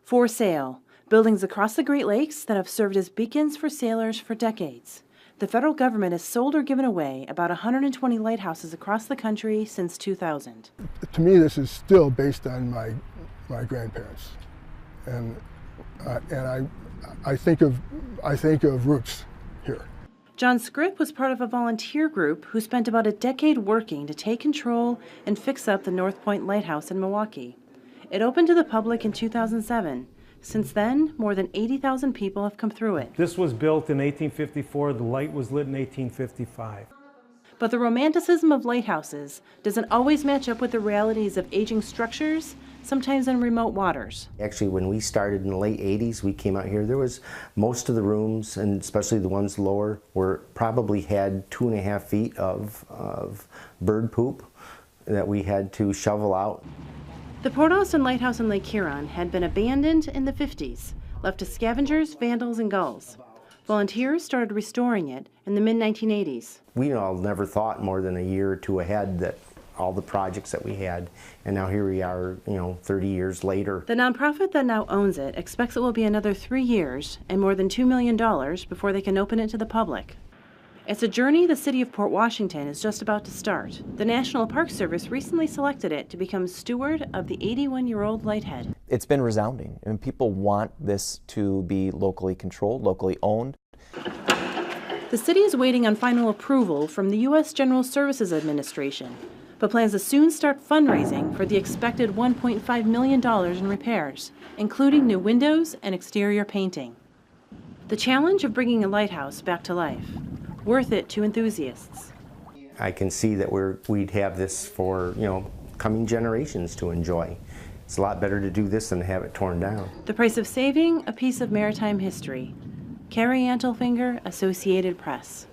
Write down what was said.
For sale, buildings across the Great Lakes that have served as beacons for sailors for decades. The federal government has sold or given away about 120 lighthouses across the country since 2000. To me, this is still based on my grandparents, and I think of roots here. John Scripp was part of a volunteer group who spent about a decade working to take control and fix up the North Point Lighthouse in Milwaukee. It opened to the public in 2007. Since then, more than 80,000 people have come through it. This was built in 1854. The light was lit in 1855. But the romanticism of lighthouses doesn't always match up with the realities of aging structures, sometimes in remote waters. Actually, when we started in the late 80s, we came out here, there was most of the rooms, and especially the ones lower, probably had 2.5 feet of bird poop that we had to shovel out. The Port Austin Lighthouse in Lake Huron had been abandoned in the 50s, left to scavengers, vandals, and gulls. Volunteers started restoring it in the mid-1980s. We all never thought more than a year or two ahead that all the projects that we had, and now here we are, 30 years later. The nonprofit that now owns it expects it will be another 3 years and more than $2 million before they can open it to the public. It's a journey the city of Port Washington is just about to start. The National Park Service recently selected it to become steward of the 81-year-old lighthead. It's been resounding, and people want this to be locally controlled, locally owned. The city is waiting on final approval from the U.S. General Services Administration, but plans to soon start fundraising for the expected $1.5 million in repairs, including new windows and exterior painting. The challenge of bringing a lighthouse back to life. Worth it to enthusiasts. I can see that we'd have this for, coming generations to enjoy. It's a lot better to do this than to have it torn down. The price of saving a piece of maritime history. Carrie Antelfinger, Associated Press.